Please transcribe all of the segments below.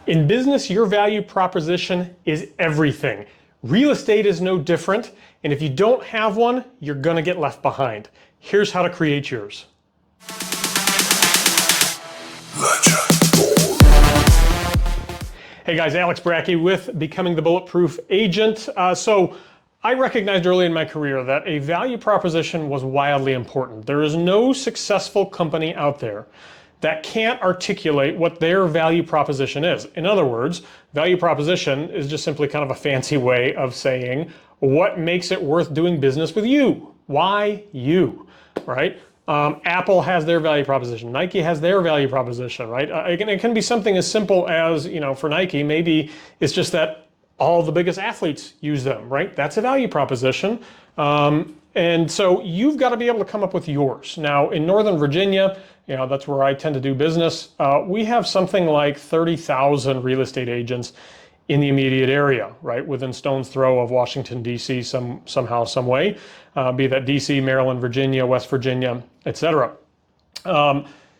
In business, your value proposition is everything. Real estate is no different, and if you don't have one, you're gonna get left behind. Here's how to create yours. Hey guys, Alex Brackey with Becoming the Bulletproof Agent. So I recognized early in my career that a value proposition was wildly important. There is no successful company out there that can't articulate what their value proposition is. In other words, value proposition is just simply kind of a fancy way of saying what makes it worth doing business with you. Why you, right? Apple has their value proposition. Nike has their value proposition, right? It can be something as simple as, for Nike, maybe it's just that all the biggest athletes use them, right? That's a value proposition. And so you've got to be able to come up with yours. Now, in Northern Virginia, that's where I tend to do business. We have something like 30,000 real estate agents in the immediate area, right? Within stone's throw of Washington, D.C. somehow, some way, be that D.C., Maryland, Virginia, West Virginia, etc.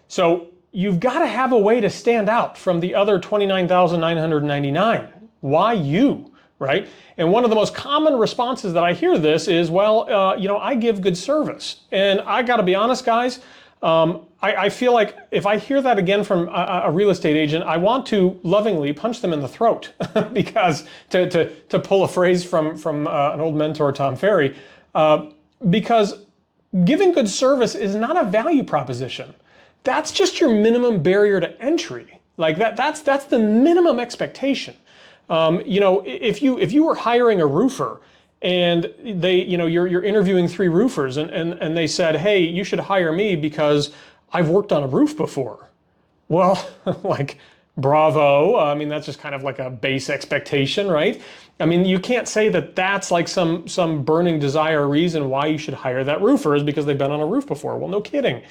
So you've got to have a way to stand out from the other 29,999. Why you, right? And one of the most common responses that I hear this is, well, I give good service. And I got to be honest, guys, I feel like if I hear that again from a real estate agent, I want to lovingly punch them in the throat because to pull a phrase from an old mentor, Tom Ferry, because giving good service is not a value proposition. That's just your minimum barrier to entry. Like that's the minimum expectation. If you were hiring a roofer and you're interviewing 3 roofers and they said, hey, you should hire me because I've worked on a roof before. Well, like, bravo. I mean, that's just kind of like a base expectation, right? I mean, you can't say that that's like some burning desire reason why you should hire that roofer is because they've been on a roof before. Well, no kidding.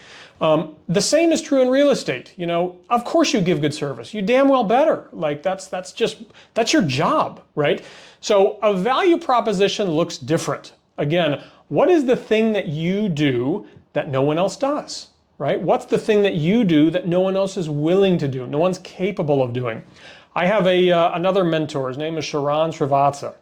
The same is true in real estate. Of course you give good service. You damn well better. Like that's your job, right? So a value proposition looks different. Again, what is the thing that you do that no one else does, right? What's the thing that you do that no one else is willing to do, no one's capable of doing? I have another mentor. His name is Sharon Srivatsa.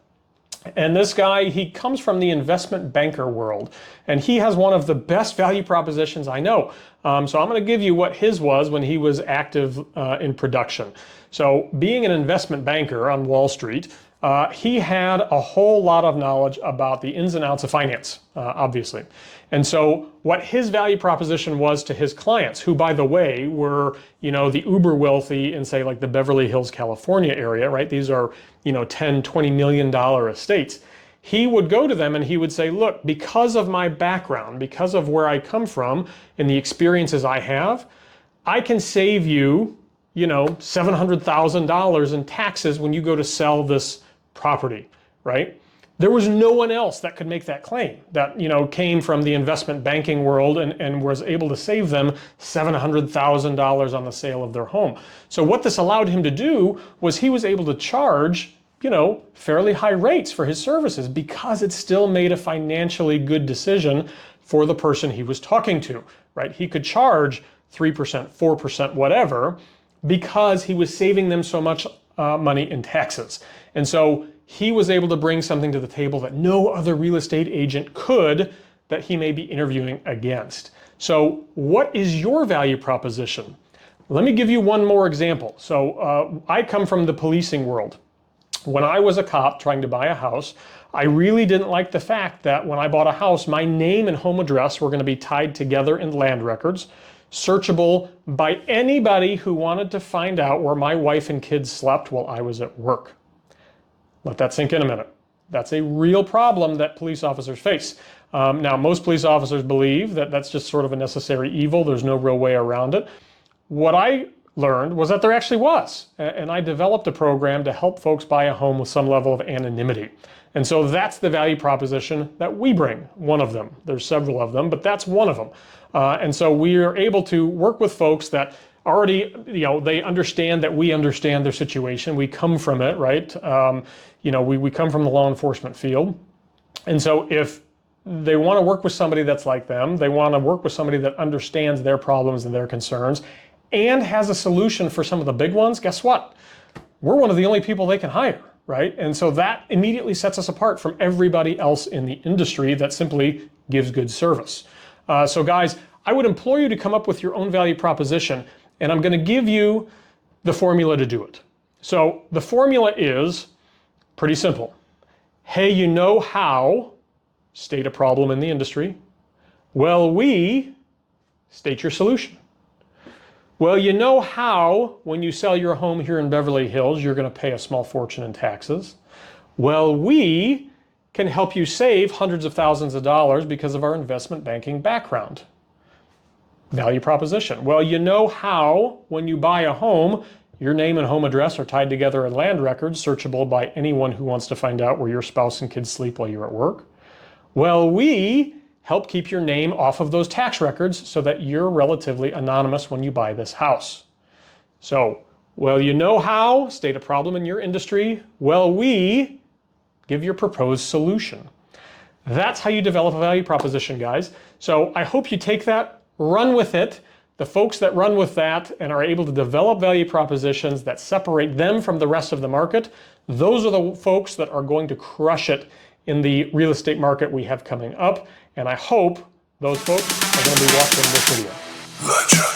And this guy, he comes from the investment banker world, and he has one of the best value propositions I know. So I'm going to give you what his was when he was active in production. So being an investment banker on Wall Street, he had a whole lot of knowledge about the ins and outs of finance, obviously. And so what his value proposition was to his clients, who, by the way, were, the uber wealthy in, say, like the Beverly Hills, California area, right? These are, $10, $20 million estates. He would go to them and he would say, look, because of my background, because of where I come from and the experiences I have, I can save you, $700,000 in taxes when you go to sell this property, right? There was no one else that could make that claim that, came from the investment banking world and was able to save them $700,000 on the sale of their home. So what this allowed him to do was he was able to charge, fairly high rates for his services because it still made a financially good decision for the person he was talking to, right? He could charge 3%, 4%, whatever, because he was saving them so much money in taxes. And so he was able to bring something to the table that no other real estate agent could that he may be interviewing against. So what is your value proposition? Let me give you one more example. So I come from the policing world. When I was a cop trying to buy a house, I really didn't like the fact that when I bought a house, my name and home address were going to be tied together in land records, searchable by anybody who wanted to find out where my wife and kids slept while I was at work. Let that sink in a minute. That's a real problem that police officers face. Now, most police officers believe that that's just sort of a necessary evil. There's no real way around it. What I learned was that there actually was. And I developed a program to help folks buy a home with some level of anonymity. And so that's the value proposition that we bring, one of them. There's several of them, but that's one of them. And so we are able to work with folks that already, they understand that we understand their situation. We come from it, right? We come from the law enforcement field. And so if they want to work with somebody that's like them, they want to work with somebody that understands their problems and their concerns and has a solution for some of the big ones, guess what? we're one of the only people they can hire, right? And so that immediately sets us apart from everybody else in the industry that simply gives good service. So guys, I would implore you to come up with your own value proposition, and I'm going to give you the formula to do it. So the formula is pretty simple. Hey, you know how, state a problem in the industry. Well, we, state your solution. Well, you know how, when you sell your home here in Beverly Hills, you're going to pay a small fortune in taxes. Well, we can help you save hundreds of thousands of dollars because of our investment banking background. Value proposition. Well, you know how, when you buy a home, your name and home address are tied together in land records, searchable by anyone who wants to find out where your spouse and kids sleep while you're at work. Well, we help keep your name off of those tax records so that you're relatively anonymous when you buy this house. So, well, you know how, state a problem in your industry. Well, we give your proposed solution. That's how you develop a value proposition, guys. So I hope you take that, run with it. The folks that run with that and are able to develop value propositions that separate them from the rest of the market, those are the folks that are going to crush it in the real estate market we have coming up. And I hope those folks are going to be watching this video.